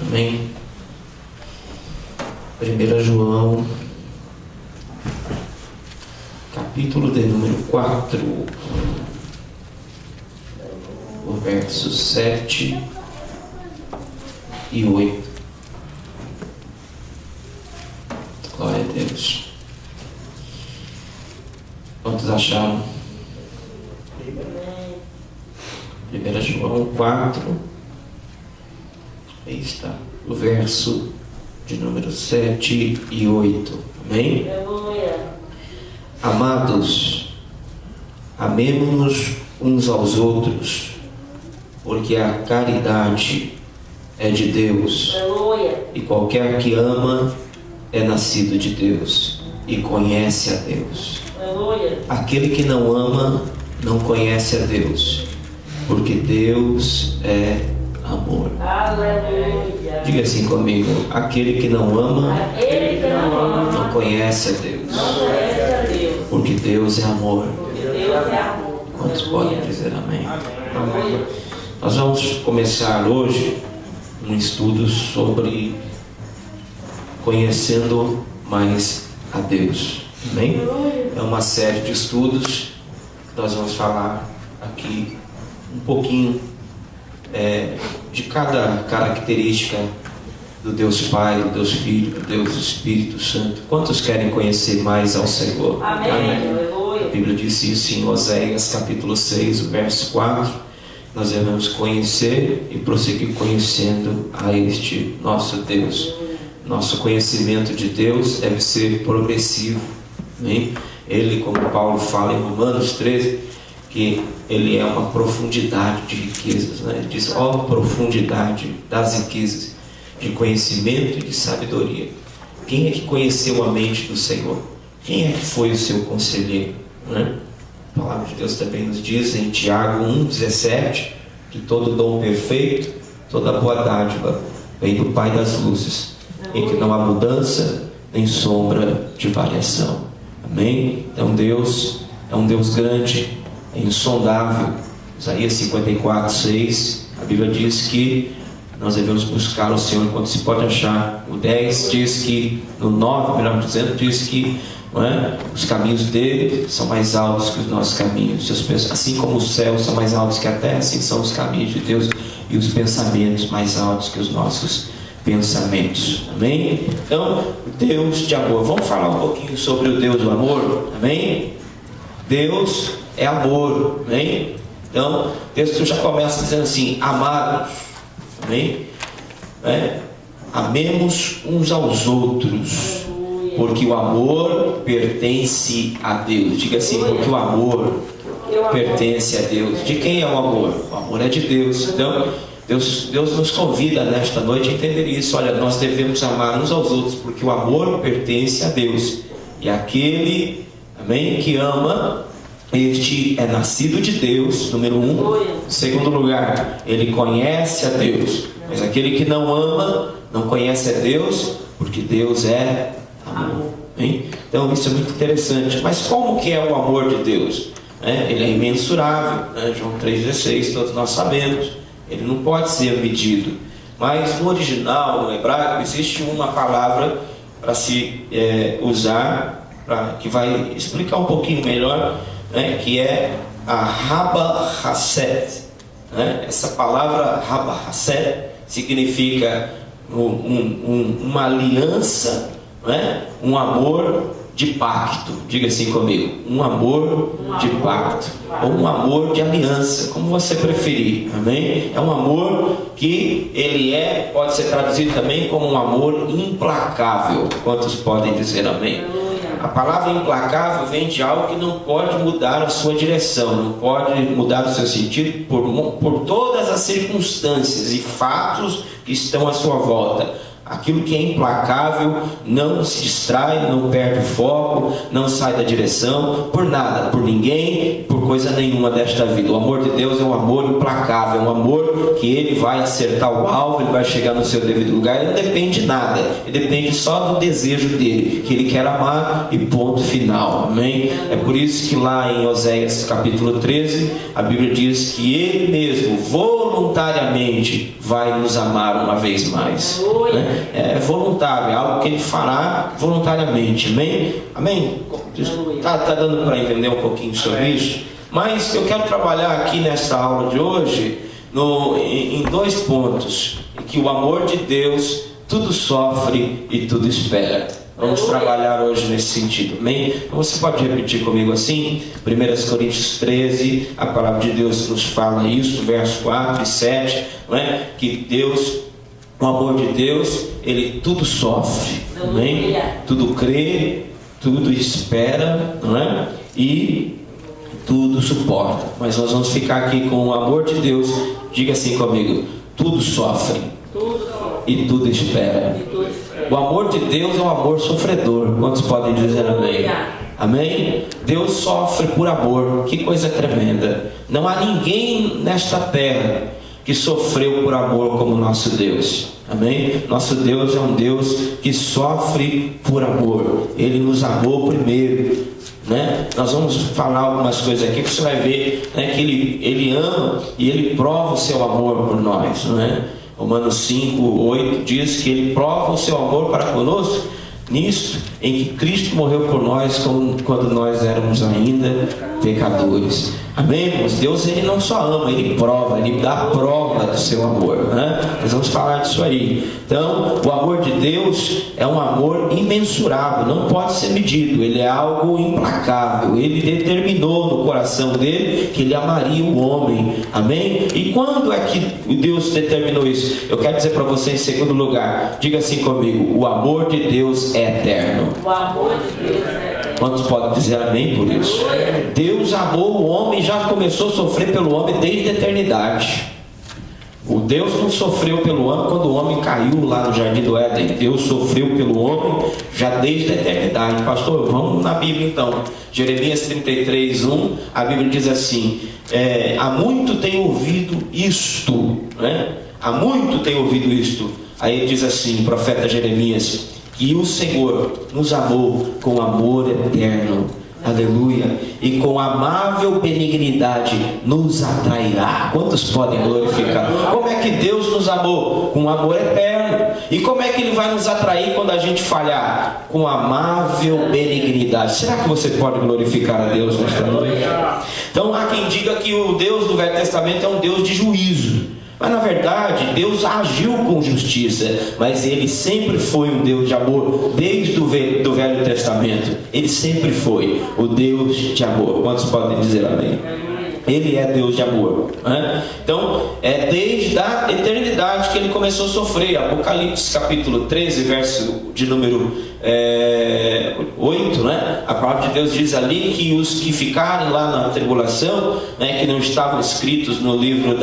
Amém? 1 João, capítulo de número 4, o versos 7 e 8. Glória a Deus. Quantos acharam? 1 João 4, aí está, o verso de número 7 e 8. Amém? Amados, amemo-nos uns aos outros, porque a caridade é de Deus. E qualquer que ama é nascido de Deus e conhece a Deus. Aquele que não ama não conhece a Deus, porque Deus é amor. Aleluia. Diga assim comigo: aquele que não ama, não conhece a Deus, porque Deus é amor. Quantos podem dizer amém? Amém. Nós vamos começar hoje um estudo sobre conhecendo mais a Deus. Amém? É uma série de estudos que nós vamos falar aqui um pouquinho de cada característica do Deus Pai, do Deus Filho, do Deus Espírito Santo. Quantos querem conhecer mais ao Senhor? Amém. Amém. A Bíblia diz isso em Oséias capítulo 6, o verso 4. Nós devemos conhecer e prosseguir conhecendo a este nosso Deus. Nosso conhecimento de Deus deve ser progressivo. Amém? Ele, como Paulo fala em Romanos 13, que ele é uma profundidade de riquezas, né? Ele diz: ó profundidade das riquezas de conhecimento e de sabedoria. Quem é que conheceu a mente do Senhor? Quem é que foi o seu conselheiro, né? A palavra de Deus também nos diz em Tiago 1,17 que todo dom perfeito, toda boa dádiva vem do Pai das luzes, em que não há mudança nem sombra de variação. Amém? Então Deus é um Deus grande, é insondável. Isaías 54, 6, a Bíblia diz que nós devemos buscar o Senhor enquanto se pode achar. O 10 diz que, no 9, melhor dizendo, diz que os caminhos dele são mais altos que os nossos caminhos. Assim como os céus são mais altos que a terra, assim são os caminhos de Deus e os pensamentos mais altos que os nossos pensamentos. Amém? Então, Deus de amor. Vamos falar um pouquinho sobre o Deus do amor. Amém? Deus é amor. Amém? Então, o texto já começa dizendo assim: amados. Amém? Amemos uns aos outros, porque o amor pertence a Deus. Diga assim: porque o amor pertence a Deus. De quem é o amor? O amor é de Deus. Então Deus nos convida nesta noite a entender isso. Olha, nós devemos amar uns aos outros, porque o amor pertence a Deus. E aquele, amém, que ama, este é nascido de Deus, número 1. Em segundo lugar, ele conhece a Deus. Mas aquele que não ama, não conhece a Deus, porque Deus é amor. Amém? Então isso é muito interessante. Mas como que é o amor de Deus? Ele é imensurável, João 3,16, todos nós sabemos. Ele não pode ser medido. Mas no original, no hebraico, existe uma palavra para se usar, que vai explicar um pouquinho melhor, que é a Rabba Hased. Essa palavra Rabba Hased significa uma aliança, um amor de pacto. Diga assim comigo: um amor de pacto, ou um amor de aliança, como você preferir. Amém? É um amor que ele pode ser traduzido também como um amor implacável. Quantos podem dizer amém? A palavra implacável vem de algo que não pode mudar a sua direção, não pode mudar o seu sentido por todas as circunstâncias e fatos que estão à sua volta. Aquilo que é implacável não se distrai, não perde o foco, não sai da direção por nada, por ninguém, por coisa nenhuma desta vida. O amor de Deus é um amor implacável, um amor que ele vai acertar o alvo, ele vai chegar no seu devido lugar. Ele não depende de nada, ele depende só do desejo dele, que ele quer amar, e ponto final. Amém? É por isso que lá em Oséias capítulo 13 a Bíblia diz que ele mesmo voluntariamente voluntariamente vai nos amar uma vez mais, né? É voluntário, é algo que Ele fará voluntariamente. Amém? Amém? Tá dando para entender um pouquinho sobre isso? Mas eu quero trabalhar aqui nessa aula de hoje em dois pontos, em que o amor de Deus tudo sofre e tudo espera. Vamos trabalhar hoje nesse sentido, amém? Então você pode repetir comigo assim? 1 Coríntios 13, a palavra de Deus nos fala isso, versos 4 e 7, não é? Que Deus, o amor de Deus, Ele tudo sofre, amém? Tudo crê, tudo espera, não é? E tudo suporta. Mas nós vamos ficar aqui com o amor de Deus. Diga assim comigo: tudo sofre e tudo espera. O amor de Deus é um amor sofredor. Quantos podem dizer amém? Amém? Deus sofre por amor. Que coisa tremenda. Não há ninguém nesta terra que sofreu por amor como nosso Deus. Amém? Nosso Deus é um Deus que sofre por amor. Ele nos amou primeiro, né? Nós vamos falar algumas coisas aqui que você vai ver, né, que ele ama e Ele prova o seu amor por nós, não é? Romanos 5:8 diz que Ele prova o seu amor para conosco nisso, em que Cristo morreu por nós quando nós éramos ainda pecadores. Amém, irmãos? Deus, Ele não só ama, Ele prova, Ele dá a prova do seu amor, né? Nós vamos falar disso aí. Então, o amor de Deus é um amor imensurável, não pode ser medido. Ele é algo implacável. Ele determinou no coração dele que Ele amaria o homem. Amém? E quando é que Deus determinou isso? Eu quero dizer para você em segundo lugar, diga assim comigo: o amor de Deus é eterno. O amor de Deus é eterno. Quantos podem dizer amém por isso? Deus amou o homem e já começou a sofrer pelo homem desde a eternidade. O Deus não sofreu pelo homem quando o homem caiu lá no Jardim do Éden. Deus sofreu pelo homem já desde a eternidade. Pastor, vamos na Bíblia então. Jeremias 33:1, a Bíblia diz assim: há muito tenho ouvido isto, né? Há muito tenho ouvido isto. Aí ele diz assim, o profeta Jeremias, que o Senhor nos amou com amor eterno, aleluia, e com amável benignidade nos atrairá. Quantos podem glorificar? Como é que Deus nos amou? Com amor eterno. E como é que Ele vai nos atrair quando a gente falhar? Com amável benignidade. Será que você pode glorificar a Deus nesta noite? Então há quem diga que o Deus do Velho Testamento é um Deus de juízo. Mas na verdade Deus agiu com justiça, mas Ele sempre foi um Deus de amor. Desde o Velho Testamento Ele sempre foi o Deus de amor. Quantos podem dizer amém? Ele é Deus de amor, né? Então é desde a eternidade que Ele começou a sofrer. Apocalipse capítulo 13, verso de número 8, né? A palavra de Deus diz ali que os que ficarem lá na tribulação, né, que não estavam escritos no livro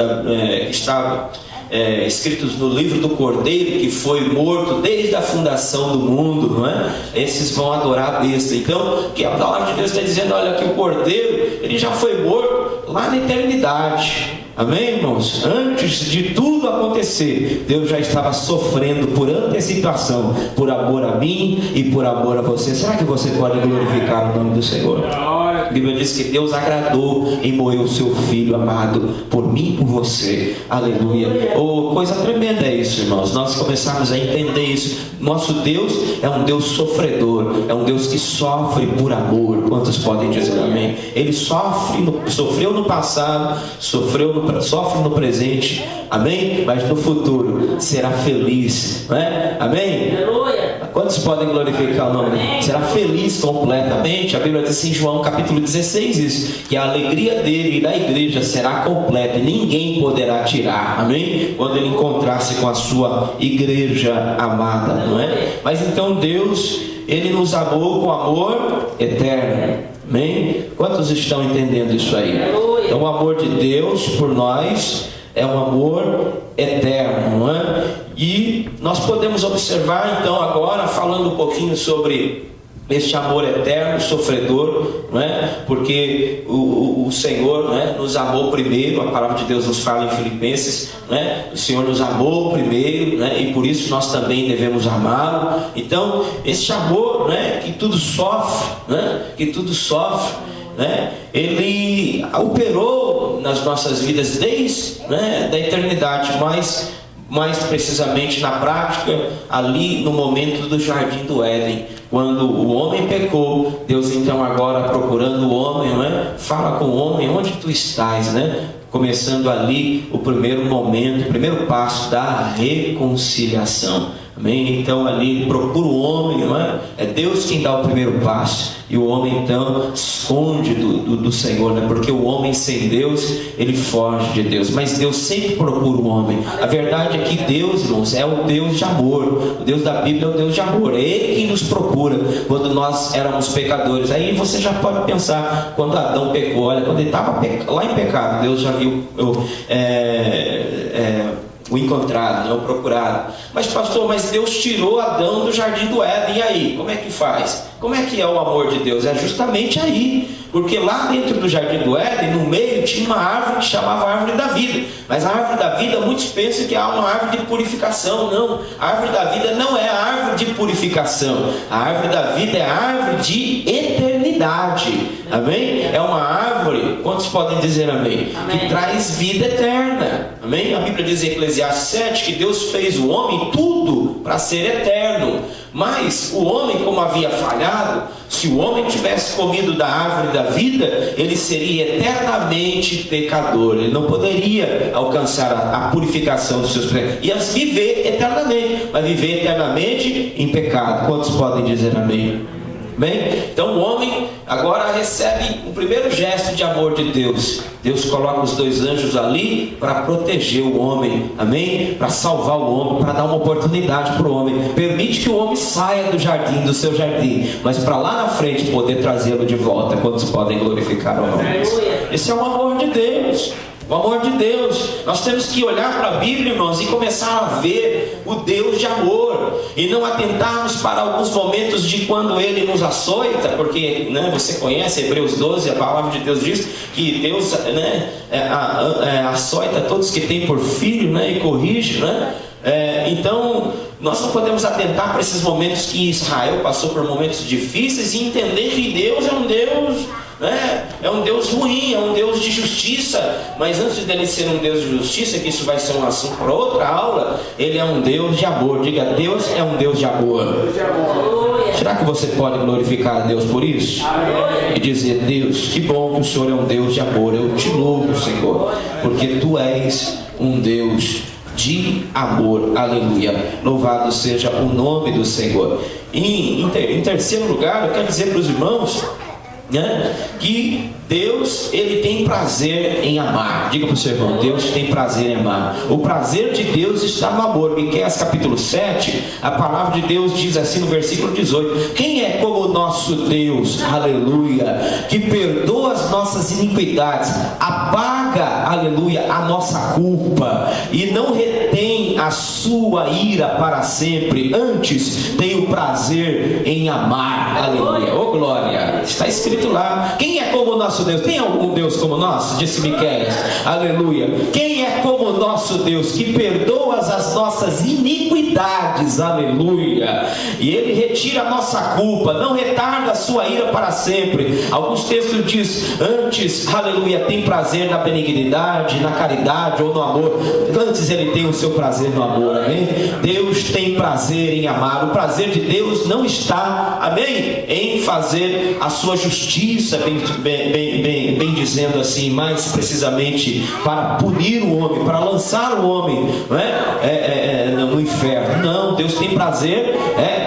escritos no livro do Cordeiro, que foi morto desde a fundação do mundo, não é? Esses vão adorar a besta. Então, que a palavra de Deus está dizendo, olha, que o Cordeiro, ele já foi morto lá na eternidade. Amém, irmãos? Antes de tudo acontecer, Deus já estava sofrendo por antecipação, por amor a mim e por amor a você. Será que você pode glorificar o nome do Senhor? A Bíblia diz que Deus agradou em moer o seu Filho amado por mim e por você. Aleluia. Oh, coisa tremenda é isso, irmãos. Nós começamos a entender isso. Nosso Deus é um Deus sofredor, é um Deus que sofre por amor. Quantos podem dizer amém? Ele sofreu no passado, sofre no presente, amém? Mas no futuro será feliz, não é? Amém? Quantos podem glorificar o nome dele? Será feliz completamente. A Bíblia diz assim em João capítulo 16 isso, que a alegria dele e da igreja será completa e ninguém poderá tirar, amém? Quando ele encontrar-se com a sua igreja amada, não é? Mas então Deus, Ele nos amou com amor eterno, amém? Quantos estão entendendo isso aí? Então o amor de Deus por nós é um amor eterno, não é? E nós podemos observar então agora, falando um pouquinho sobre este amor eterno, sofredor, não é? Porque o Senhor, não é, nos amou primeiro. A palavra de Deus nos fala em Filipenses, não é? O Senhor nos amou primeiro, não é? E por isso nós também devemos amá-lo. Então este amor, não é, que tudo sofre, não é? Que tudo sofre, né? Ele operou nas nossas vidas desde, né, da eternidade, mais precisamente na prática, ali no momento do Jardim do Éden, quando o homem pecou. Deus então agora procurando o homem, né, fala com o homem: onde tu estás, né? Começando ali o primeiro momento, o primeiro passo da reconciliação. Amém? Então ali procura o homem, não é? É Deus quem dá o primeiro passo, e o homem então esconde do Senhor, né? Porque o homem sem Deus, ele foge de Deus, mas Deus sempre procura o homem. A verdade é que Deus, irmãos, é o Deus de amor. O Deus da Bíblia é o Deus de amor, é Ele quem nos procura quando nós éramos pecadores. Aí você já pode pensar, quando Adão pecou, olha, quando ele estava lá em pecado, Deus já viu o encontrado, né, o procurado. Mas pastor, mas Deus tirou Adão do Jardim do Éden, e aí? Como é que faz? Como é que é o amor de Deus? É justamente aí, porque lá dentro do Jardim do Éden, no meio, tinha uma árvore que chamava Árvore da Vida. Mas a Árvore da Vida, muitos pensam que é uma árvore de purificação. Não, a Árvore da Vida não é a árvore de purificação. A Árvore da Vida é a árvore de eternidade. Amém? É uma árvore, quantos podem dizer amém? Amém? Que traz vida eterna. Amém? A Bíblia diz em Eclesiastes 7 que Deus fez o homem tudo para ser eterno. Mas o homem, como havia falhado, se o homem tivesse comido da árvore da vida, ele seria eternamente pecador. Ele não poderia alcançar a purificação dos seus pecados. Ia viver eternamente, mas viver eternamente em pecado. Quantos podem dizer amém? Bem, então o homem agora recebe o primeiro gesto de amor de Deus. Deus coloca os dois anjos ali para proteger o homem, amém? Para salvar o homem, para dar uma oportunidade para o homem. Permite que o homem saia do jardim, do seu jardim, mas para lá na frente poder trazê-lo de volta. Quantos podem glorificar o nome? Esse é o amor de Deus. O amor de Deus. Nós temos que olhar para a Bíblia, irmãos, e começar a ver o Deus de amor, e não atentarmos para alguns momentos de quando Ele nos açoita, porque, né, você conhece Hebreus 12, a palavra de Deus diz que Deus, né, açoita todos que têm por filho, né, e corrige, né? Então nós não podemos atentar para esses momentos que Israel passou por momentos difíceis e entender que Deus é um Deus, né, é um Deus ruim, é um Deus de justiça. Mas antes dele ser um Deus de justiça, que isso vai ser um assunto para outra aula, Ele é um Deus de amor. Diga: Deus é um Deus de amor. Será que você pode glorificar a Deus por isso? E dizer: Deus, que bom que o Senhor é um Deus de amor. Eu te louvo, Senhor, porque Tu és um Deus de amor. Aleluia. Louvado seja o nome do Senhor. Em terceiro lugar, eu quero dizer para os irmãos, né, que Deus, Ele tem prazer em amar. Diga para o seu irmão: Deus tem prazer em amar. O prazer de Deus está no amor. Miqueias capítulo 7, a palavra de Deus diz assim no versículo 18: quem é como o nosso Deus, aleluia, que perdoa as nossas iniquidades, apaga, aleluia, a nossa culpa, e não retém a sua ira para sempre, antes tem o prazer em amar. Aleluia. Oh glória. Está escrito lá. Quem é como o nosso Deus? Tem algum Deus como o nosso? Disse Miqueias. Aleluia. Quem é como o nosso Deus, que perdoa as nossas iniquidades? Aleluia. E Ele retira a nossa culpa, não retarda a sua ira para sempre. Alguns textos diz: antes, aleluia, tem prazer na benignidade, na caridade ou no amor. Antes Ele tem o seu prazer no amor, amém? Deus tem prazer em amar. O prazer de Deus não está, amém, em fazer a sua justiça, bem dizendo assim, mais precisamente para punir o homem, para lançar o homem, não é? No inferno. Não, Deus tem prazer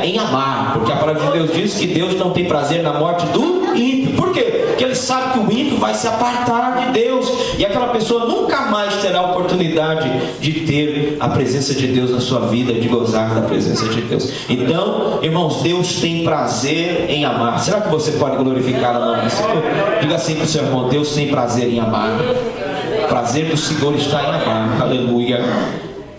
em amar, porque a palavra de Deus diz que Deus não tem prazer na morte do ímpio. Por quê? Porque Ele sabe que o ímpio vai se apartar de Deus, e aquela pessoa nunca mais terá a oportunidade de ter a presença de Deus na sua vida, de gozar da presença de Deus. Então, irmãos, Deus tem prazer em amar. Será que você pode glorificar o nome do Senhor? Diga assim para o seu irmão: Deus tem prazer em amar. O prazer do Senhor está em amar. Aleluia.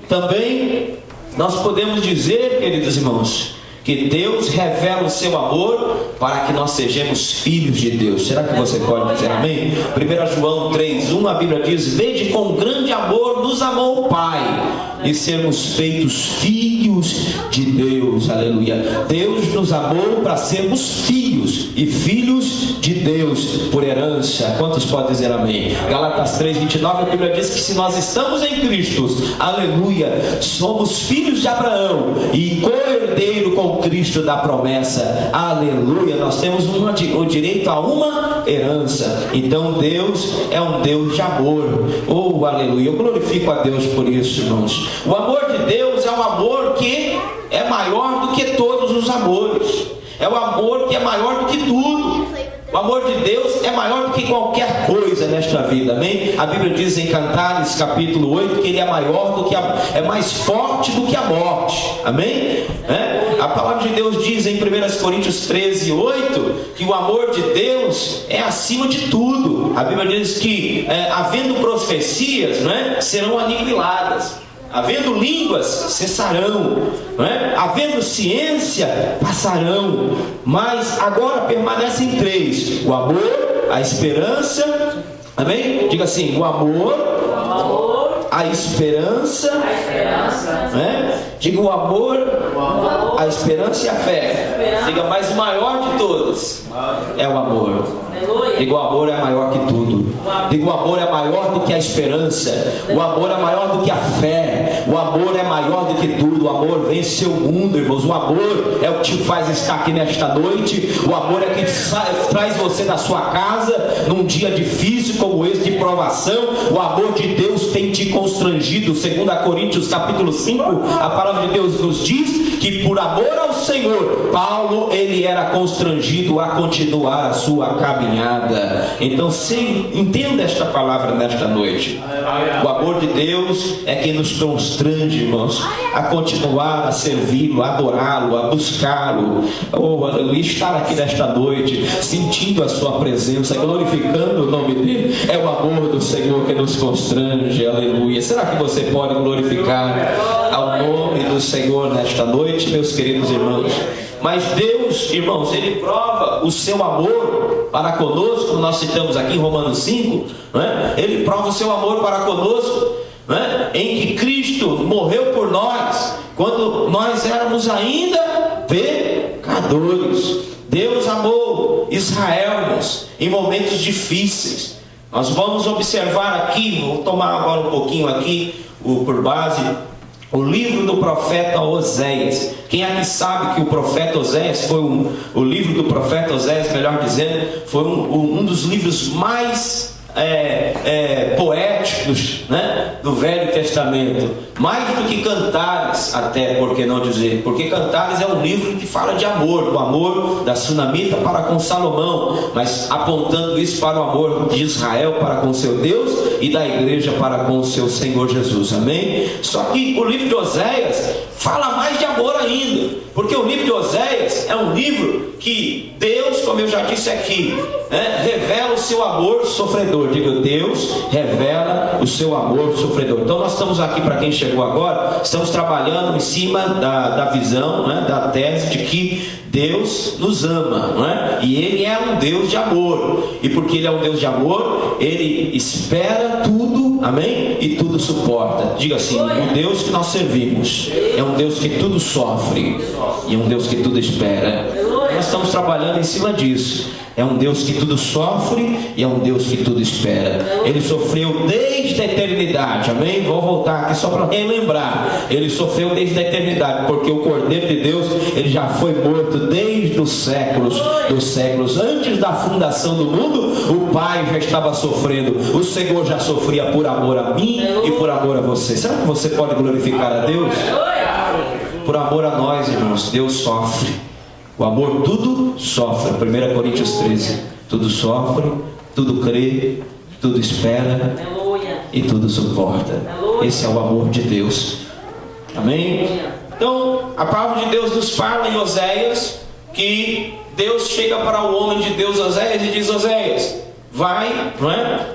Também nós podemos dizer, queridos irmãos, que Deus revela o seu amor para que nós sejamos filhos de Deus. Será que você pode dizer amém? 1 João 3:1, a Bíblia diz: vede com grande amor nos amou o Pai, e sermos feitos filhos de Deus. Aleluia. Deus nos amou para sermos filhos, e filhos de Deus por herança. Quantos podem dizer amém? Gálatas 3:29, a Bíblia diz que se nós estamos em Cristo, aleluia, somos filhos de Abraão e co-herdeiro com Cristo da promessa. Aleluia. Nós temos o direito a uma herança. Então Deus é um Deus de amor. Oh, aleluia. Eu glorifico a Deus por isso, irmãos. O amor de Deus é um amor que é maior do que todos os amores. É o amor que é maior do que tudo. O amor de Deus é maior do que qualquer coisa nesta vida, amém? A Bíblia diz em Cantares capítulo 8 que ele é maior do que é mais forte do que a morte, amém? A palavra de Deus diz em 1 Coríntios 13:8 que o amor de Deus é acima de tudo. A Bíblia diz que havendo profecias, serão aniquiladas. Havendo línguas, cessarão, havendo ciência, passarão, mas agora permanecem três: o amor, a esperança, amém? Diga assim: o amor, a esperança, diga o amor, a esperança e a fé. Diga, mas o maior de todos é o amor. Diga, o amor é maior que tudo. Diga, o amor é maior do que a esperança. O amor é maior do que a fé. O amor é maior do que tudo. O amor vence o mundo, irmãos. O amor é o que te faz estar aqui nesta noite. O amor é que traz você da sua casa num dia difícil como esse de provação. O amor de Deus tem te constrangido. 2 Coríntios capítulo 5, a palavra de Deus nos diz que por amor ao Senhor, Paulo, ele era constrangido a continuar a sua caminhada. Então, entenda esta palavra nesta noite. O amor de Deus é quem nos constrange, irmãos, a continuar a servi-lo, a adorá-lo, a buscá-lo. Oh, aleluia, estar aqui nesta noite, sentindo a sua presença, glorificando o nome dele. É o amor do Senhor que nos constrange, aleluia. Será que você pode glorificar ao nome do Senhor nesta noite, meus queridos irmãos? Mas Deus, irmãos, ele prova o seu amor para conosco. Nós citamos aqui em Romanos 5, ele prova o seu amor para conosco, em que Cristo morreu por nós quando nós éramos ainda pecadores. Deus amou Israel, irmãos, em momentos difíceis. Nós vamos observar aqui, vou tomar agora um pouquinho aqui por base o livro do profeta Oséias. Quem aqui sabe que o profeta Oséias foi o livro do profeta Oséias, melhor dizendo, foi um dos livros mais poéticos, do Velho Testamento, mais do que Cantares, até, por que não dizer? Porque Cantares é um livro que fala de amor, do amor da sunamita para com Salomão, mas apontando isso para o amor de Israel para com seu Deus e da igreja para com o seu Senhor Jesus, amém? Só que o livro de Oséias fala mais de amor ainda, porque o livro de Oséias é um livro que Deus, como eu já disse aqui, revela o seu amor sofredor. Diga, Deus revela o seu amor sofredor. Então nós estamos aqui, para quem chegou agora, estamos trabalhando em cima da visão, da tese de que Deus nos ama, e Ele é um Deus de amor, e porque Ele é um Deus de amor, Ele espera tudo, amém? E tudo suporta. Diga assim: o Deus que nós servimos é um Deus que tudo sofre e é um Deus que tudo espera. Nós estamos trabalhando em cima disso. É um Deus que tudo sofre e é um Deus que tudo espera. Ele sofreu desde a eternidade, amém? Vou voltar aqui só para relembrar. Ele sofreu desde a eternidade, porque o Cordeiro de Deus, ele já foi morto desde os séculos dos séculos. Antes da fundação do mundo, o Pai já estava sofrendo. O Senhor já sofria por amor a mim e por amor a você. Será que você pode glorificar a Deus? Por amor a nós, irmãos, Deus sofre. O amor tudo sofre. 1 Coríntios 13. Tudo sofre, tudo crê, tudo espera e tudo suporta. Esse é o amor de Deus. Amém? Então, a palavra de Deus nos fala em Oséias que Deus chega para o homem de Deus Oséias e diz: Oséias, vai,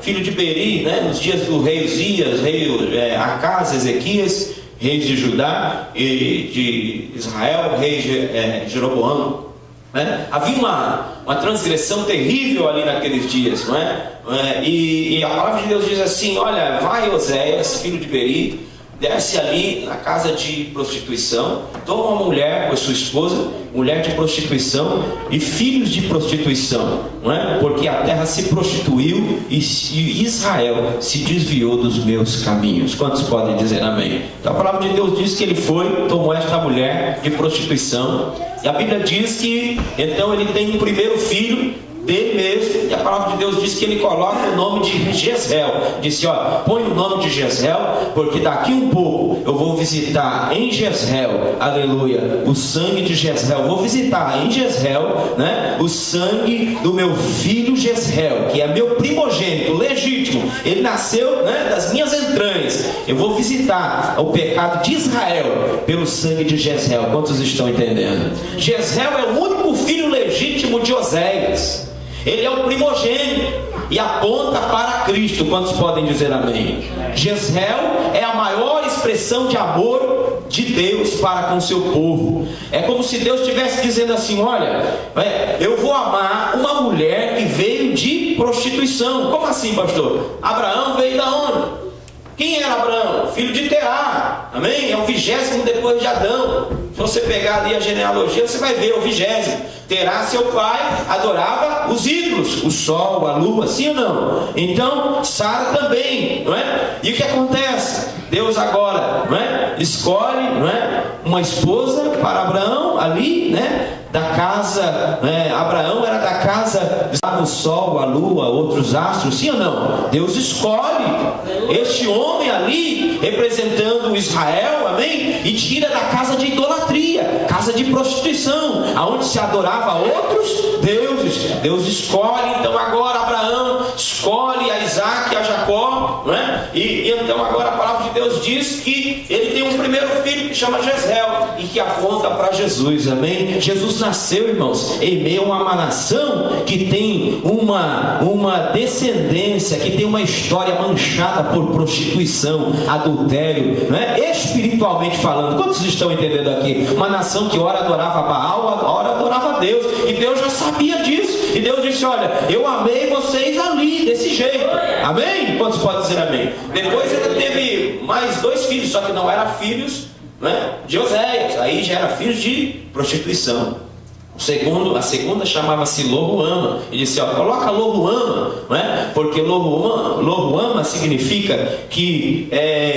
filho de Beri, nos dias do rei Uzias, rei Acaz, Ezequias, reis de Judá e de Israel, rei Jeroboão, né? Havia uma transgressão terrível ali naqueles dias, não é? E a palavra de Deus diz assim: olha, vai Oséias, filho de Beri, desce ali na casa de prostituição, toma uma mulher com a sua esposa, mulher de prostituição e filhos de prostituição, não é? Porque a terra se prostituiu e Israel se desviou dos meus caminhos. Quantos podem dizer amém? Então a palavra de Deus diz que ele foi, tomou esta mulher de prostituição, e a Bíblia diz que então ele tem um primeiro filho dele mesmo, e a palavra de Deus diz que ele coloca o nome de Jezreel. Disse: ó, põe o nome de Jezreel, porque daqui um pouco eu vou visitar em Jezreel, aleluia, o sangue de Jezreel. Vou visitar em Jezreel, né, o sangue do meu filho Jezreel, que é meu primogênito legítimo. Ele nasceu, né, das minhas entranhas. Eu vou visitar o pecado de Israel pelo sangue de Jezreel. Quantos estão entendendo? Jezreel é o único filho legítimo de Oséias. Ele é o primogênito e aponta para Cristo. Quantos podem dizer amém? Jezreel é a maior expressão de amor de Deus para com o seu povo. É como se Deus estivesse dizendo assim: olha, eu vou amar uma mulher que veio de prostituição. Como assim, pastor? Abraão veio da onde? Quem era Abraão? Filho de Terá, amém? É o 20º depois de Adão. Se você pegar ali a genealogia, você vai ver, é o 20º. Terá, seu pai, adorava os ídolos, o sol, a lua, sim ou não? Então, Sara também, não é? E o que acontece? Deus agora, não é? Escolhe, não é? Uma esposa para Abraão ali, né? Da casa, né? Abraão era da casa, estava o sol, a lua, outros astros, sim ou não? Deus escolhe este homem ali, representando Israel, amém? E tira da casa de idolatria, casa de prostituição, aonde se adorava outros deuses. Deus escolhe, então agora Abraão escolhe a Isaac e a Jacó, não é? E então agora a palavra de Deus diz que ele tem um primeiro filho que chama Jezreel e que aponta para Jesus, amém? Jesus nasceu, irmãos, em meio a uma nação que tem uma descendência, que tem uma história manchada por prostituição, adultério, não é? Espiritualmente falando. Quantos estão entendendo aqui? Uma nação que ora adorava Baal, ora adorava Deus, e Deus já sabia disso, e Deus disse: olha, eu amei vocês ali, desse jeito, amém? Quantos podem dizer amém? Depois ele teve mais 2 filhos, só que não eram filhos, né, de Oséias, aí já eram filhos de prostituição. A segunda chamava-se Loruama. Ele disse: ó, coloca Loruama, não é? Porque Loruama significa que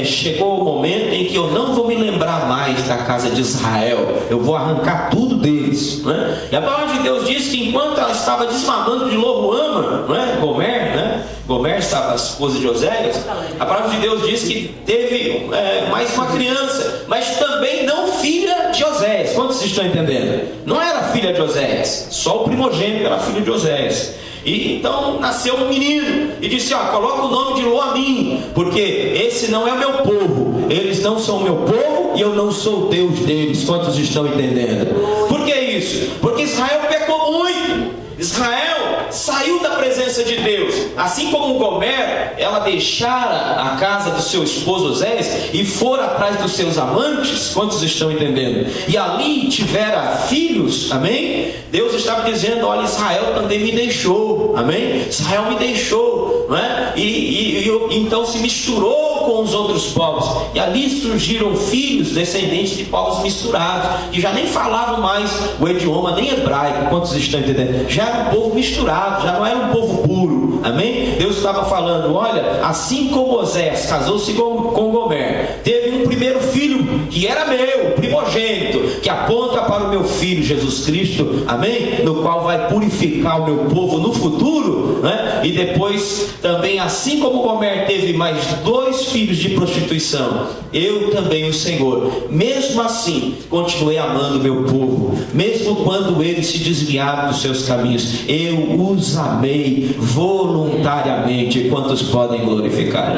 chegou o momento em que eu não vou me lembrar mais da casa de Israel, eu vou arrancar tudo deles, não é? E a palavra de Deus diz que enquanto ela estava desmamando de Loruama, não é? Gomer, né? Gomer estava a esposa de Oséias. A palavra de Deus diz que teve mais uma criança, mas também não filha de Oséias. Quantos estão entendendo? Não era filha de Oséias, só o primogênito era filho de Oséias. E então nasceu um menino e disse: ó, coloca o nome de Loamim, porque esse não é o meu povo, eles não são o meu povo e eu não sou o Deus deles. Quantos estão entendendo? Por que isso? Porque Israel pecou muito. Israel saiu da presença de Deus, assim como Gomer, ela deixara a casa do seu esposo Oséias e for atrás dos seus amantes. Quantos estão entendendo? E ali tivera filhos, amém? Deus estava dizendo: olha, Israel também me deixou, amém? Israel me deixou, não é? E então se misturou com os outros povos, e ali surgiram filhos descendentes de povos misturados, que já nem falavam mais o idioma nem hebraico. Quantos estão entendendo? Já era um povo misturado, já não era um povo puro, amém? Deus estava falando: olha, assim como Oséias casou-se com Gomer, teve um primeiro filho que era meu, primogênito, que aponta para o meu filho Jesus Cristo, amém? No qual vai purificar o meu povo no futuro, né? E depois também, assim como Gomer teve mais 2 filhos de prostituição, eu também, o Senhor, mesmo assim continuei amando o meu povo, mesmo quando eles se desviaram dos seus caminhos, eu os amei voluntariamente. Quantos podem glorificar?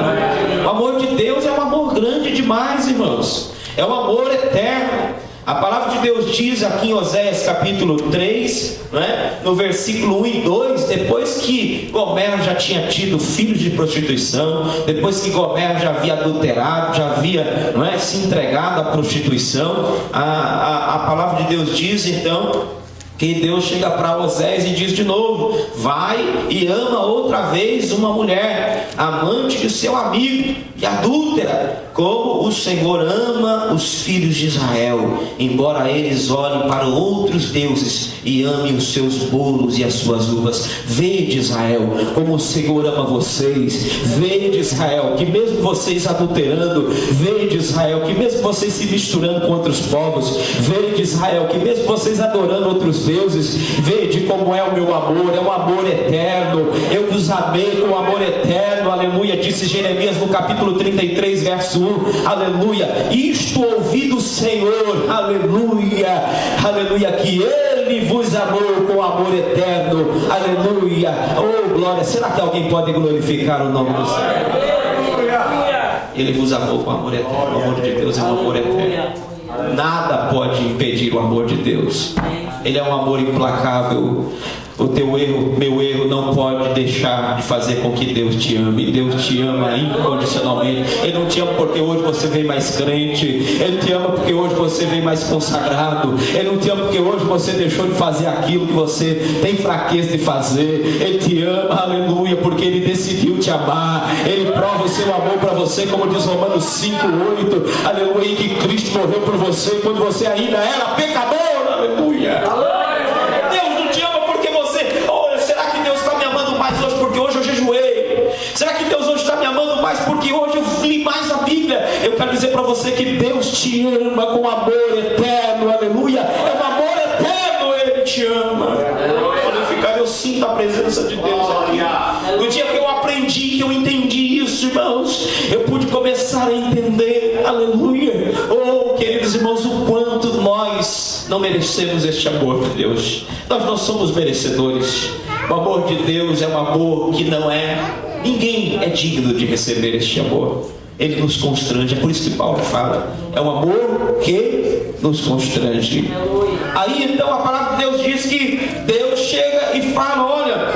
O amor de Deus é um amor grande demais, irmãos. É um amor eterno. A palavra de Deus diz aqui em Oséias capítulo 3, né, no versículo 1 e 2, depois que Gomer já tinha tido filhos de prostituição, depois que Gomer já havia adulterado, já havia, não é, se entregado à prostituição, a palavra de Deus diz então que Deus chega para Oséias e diz de novo: vai e ama outra vez uma mulher, amante de seu amigo e adúltera, como o Senhor ama os filhos de Israel, embora eles olhem para outros deuses e amem os seus bolos e as suas uvas. Vede, Israel, como o Senhor ama vocês. Vede, Israel, que mesmo vocês adulterando, vede, Israel, que mesmo vocês se misturando com outros povos, vede, Israel, que mesmo vocês adorando outros deuses, vede como é o meu amor, é um amor eterno. Eu vos amei com amor eterno, aleluia, disse Jeremias no capítulo 33, verso 1, aleluia. Isto ouvi do Senhor, aleluia, aleluia, que Ele vos amou com amor eterno, aleluia. Oh glória, será que alguém pode glorificar o nome do Senhor? Ele vos amou com amor eterno. O amor de Deus é um amor eterno. Nada pode impedir o amor de Deus. Ele é um amor implacável. O teu erro, meu erro, não pode deixar de fazer com que Deus te ame. Deus te ama incondicionalmente. Ele não te ama porque hoje você vem mais crente. Ele te ama porque hoje você vem mais consagrado. Ele não te ama porque hoje você deixou de fazer aquilo que você tem fraqueza de fazer. Ele te ama, aleluia, porque Ele decidiu te amar. Ele prova o seu amor para você, como diz Romanos 5:8, aleluia, que Cristo morreu por você quando você ainda era pecador, aleluia. Será que Deus hoje está me amando mais porque hoje eu li mais a Bíblia? Eu quero dizer para você que Deus te ama com amor eterno, aleluia. É um amor eterno, Ele te ama. Quando eu sinto a presença de Deus aqui. No dia que eu aprendi, que eu entendi isso, irmãos, eu pude começar a entender, aleluia. Oh, queridos irmãos, o quanto nós não merecemos este amor de Deus. Nós não somos merecedores. O amor de Deus é um amor que não é... Ninguém é digno de receber este amor. Ele nos constrange. É por isso que Paulo fala: é um amor que nos constrange. Aí então a palavra de Deus diz que Deus chega e fala: olha,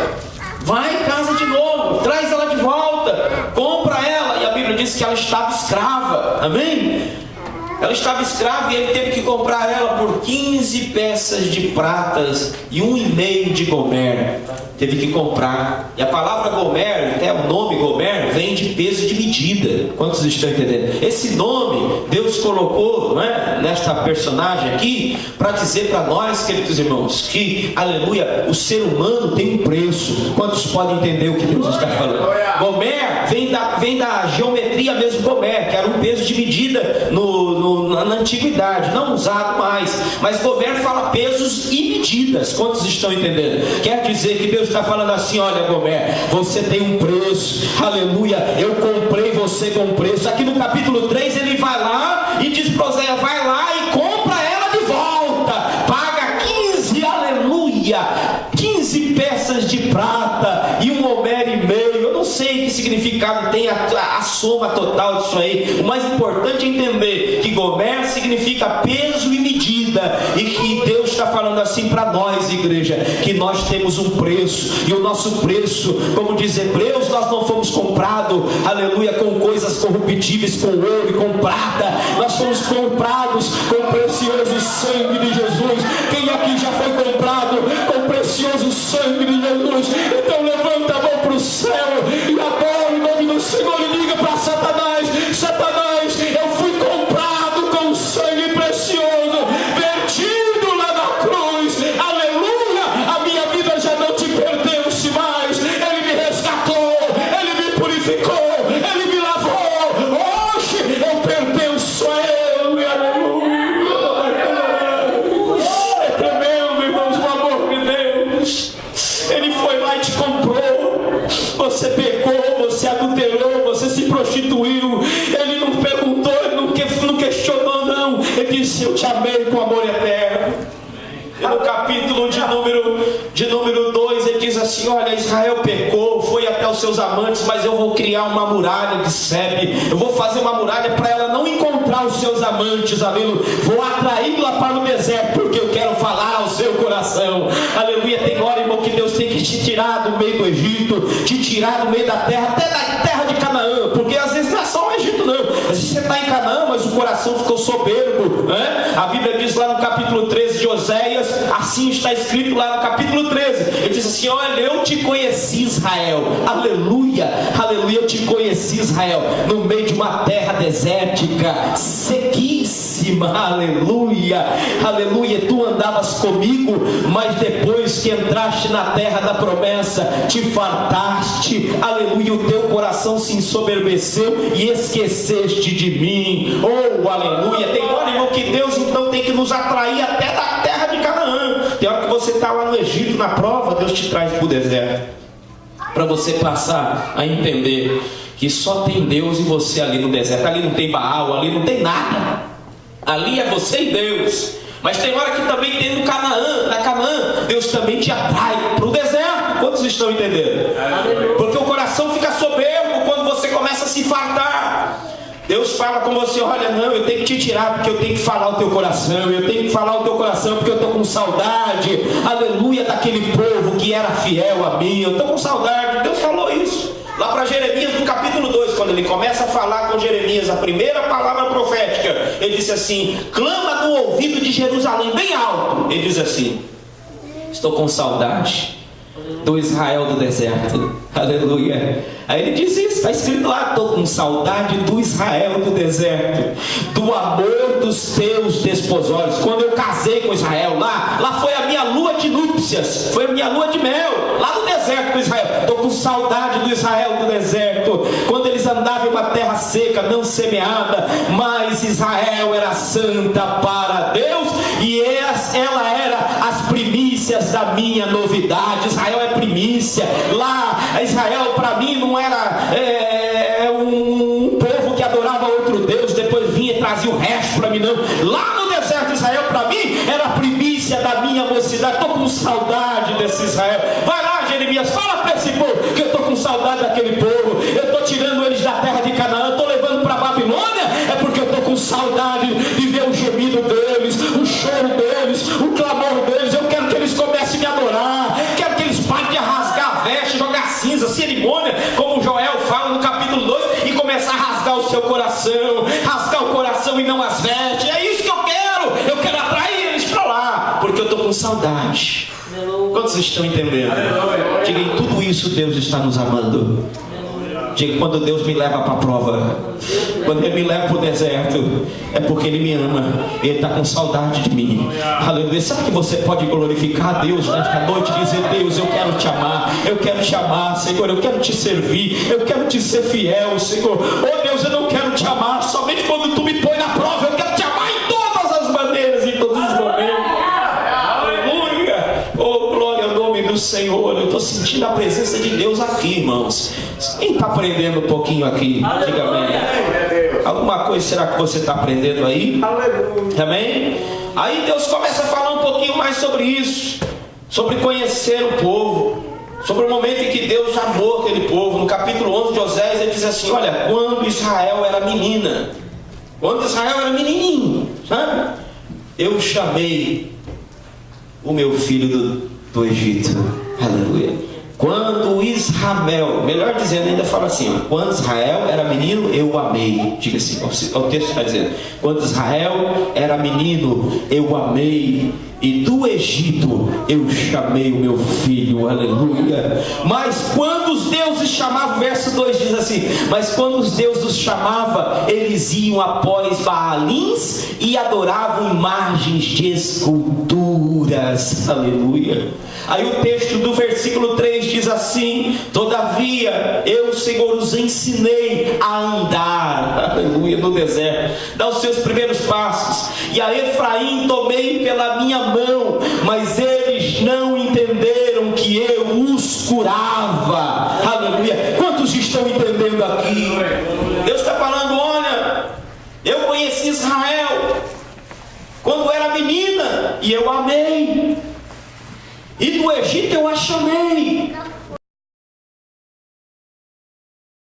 vai em casa de novo, traz ela de volta, compra ela. E a Bíblia diz que ela estava escrava. Amém? Ela estava escrava e ele teve que comprar ela por 15 peças de pratas e 1,5 de Gomer. Teve que comprar. E a palavra Gomer, até o nome Gomer, vem de peso de medida. Quantos estão entendendo? Esse nome Deus colocou, não é, nesta personagem aqui, para dizer para nós, queridos irmãos, que, aleluia, o ser humano tem um preço. Quantos podem entender o que Deus está falando? Gomer vem da geometria mesmo, Gomer, que era um peso de medida na antiguidade, não usado mais. Mas Gomer fala pesos e medidas. Quantos estão entendendo? Quer dizer que Deus está falando assim: olha, Gomer, você tem um preço, aleluia, eu comprei você com preço. Aqui no capítulo 3 ele vai lá e diz para Oséias: vai lá e compra ela de volta, paga 15, aleluia, 15 peças de prata e 1,5 Gomer. Eu não sei que significado tem a soma total disso aí. O mais importante é entender que Gomer significa peso e medida, e que Deus está falando assim para nós, igreja, que nós temos um preço, e o nosso preço, como diz Hebreus, nós não fomos comprados, aleluia, com coisas corruptíveis, com ouro e com prata. Nós fomos comprados com o precioso sangue de Jesus. Quem aqui já foi comprado com o precioso sangue de Jesus? Então levanta a mão para o céu e adora o nome do Senhor e diga para Satanás: Satanás, eu fui comprado com o sangue precioso vertido lá na cruz, aleluia. A minha vida já não te pertence mais. Ele me resgatou, Ele me purificou, Ele me lavou. Hoje eu pertenço a Ele, aleluia. É tremendo, irmãos, o amor de Deus. Ele foi lá e te comprou. Você pecou, você adulterou, você se prostituiu. Ele não perguntou, ele não questionou, não. Ele disse: eu te amei com amor eterno. E no capítulo de número 2 ele diz assim: olha, Israel pecou, foi até os seus amantes, mas eu vou criar uma muralha de sebe. Eu vou fazer uma muralha para ela não encontrar os seus amantes, amigo. Vou atraí-la para o deserto, porque eu quero falar ao seu coração. Aleluia. Tem hora, irmão, que Deus tem que te tirar do meio do Egito, te tirar do meio da terra, até da terra de Canaã, porque às vezes não é só o Egito não, às vezes você está em Canaã, mas o coração ficou soberbo, né? A Bíblia diz lá no capítulo 13 de Oséias, assim está escrito lá no capítulo 13, ele diz assim: olha, eu te conheci, Israel, aleluia, aleluia, eu te conheci, Israel, no meio de uma terra desértica, sequíssima, aleluia, aleluia, tu andavas comigo, mas depois que entraste na terra da promessa, te fartaste, aleluia, o teu coração se ensoberbeceu e esqueceste de mim. Oh, aleluia. Tem hora, irmão, que Deus então tem que nos atrair até da terra de Canaã. Tem hora que você está lá no Egito na prova, Deus te traz para o deserto, para você passar a entender que só tem Deus e você ali no deserto. Ali não tem Baal, ali não tem nada, ali é você e Deus. Mas tem hora que também tem no Canaã, na Canaã, Deus também te atrai para o deserto. Quantos estão entendendo? Porque o coração fica soberbo quando você começa a se fartar. Deus fala com você: olha, não, eu tenho que te tirar porque eu tenho que falar o teu coração, eu tenho que falar o teu coração porque eu estou com saudade, aleluia, daquele povo que era fiel a mim, eu estou com saudade. Deus falou isso lá para Jeremias no capítulo 2, quando ele começa a falar com Jeremias a primeira palavra profética. Ele disse assim: clama no ouvido de Jerusalém bem alto. Ele diz assim: estou com saudade do Israel do deserto, aleluia. Aí ele diz isso, está escrito lá: estou com saudade do Israel do deserto, do amor dos teus desposórios. Quando eu casei com Israel, lá foi a minha lua de núpcias, foi a minha lua de mel, lá no deserto com Israel. Estou com saudade do Israel do deserto, quando eles andavam em uma terra seca, não semeada, mas Israel era santa para Deus, e ela era as primícias da minha novidade. Israel é primícia. Lá, Israel para mim não era um povo que adorava outro Deus, depois vinha e trazia o resto para mim, não. Lá no deserto, Israel para mim era a primícia da minha mocidade. Estou com saudade desse Israel. Vai lá, Jeremias, fala para esse povo que eu estou com saudade daquele povo. Eu estou tirando eles da terra de Canaã, estou levando para a Babilônia, é porque eu estou com saudade de ver o gemido deles, o choro deles, o clamor deles. Eu quero que eles comecem a me adorar, quero que eles parem de rasgar a veste, jogar cinza, cerimônia, como Joel fala no capítulo 2, e começar a rasgar o seu coração, rasgar o coração e não as vestes. É isso que eu quero atrair eles para lá, porque eu estou com saudade. Quantos estão entendendo? Diga, em tudo isso Deus está nos amando. Diga, quando Deus me leva para a prova, quando Ele me leva para o deserto, é porque Ele me ama, Ele está com saudade de mim. Aleluia. Sabe que você pode glorificar a Deus nesta noite, dizer: Deus, eu quero te amar, Senhor, eu quero te servir, eu quero te ser fiel, Senhor. Oh Deus, eu não quero te amar somente quando Tu me põe na prova, eu quero te amar em todas as maneiras, em todos os momentos. Aleluia. Oh, glória ao nome do Senhor. Eu estou sentindo a presença de Deus aqui, irmãos. Quem está aprendendo um pouquinho aqui? Diga amém. Alguma coisa será que você está aprendendo aí? Amém? Aí Deus começa a falar um pouquinho mais sobre isso, sobre conhecer o povo, sobre o momento em que Deus amou aquele povo. No capítulo 11 de Oséias ele diz assim: olha, quando Israel era menina, quando Israel era menininho, sabe? Eu chamei o meu filho do Egito. Aleluia. Quando Israel, melhor dizendo, ainda fala assim, ó, quando Israel era menino, eu o amei. Diga assim, o texto está dizendo: quando Israel era menino, eu o amei, e do Egito eu chamei o meu filho. Aleluia. Mas quando os deuses chamavam, verso 2 diz assim: mas quando os deuses os chamavam, eles iam após Baalins e adoravam imagens de esculturas. Aleluia. Aí o texto do versículo 3 diz assim: todavia eu, Senhor, os ensinei a andar, aleluia, no deserto, dar os seus primeiros passos, e a Efraim tomei pela minha mão, mas eles não entenderam que eu os curava. Aleluia. Quantos estão entendendo aqui? Deus está falando: olha, eu conheci Israel quando era menina e eu amei, e do Egito eu a chamei.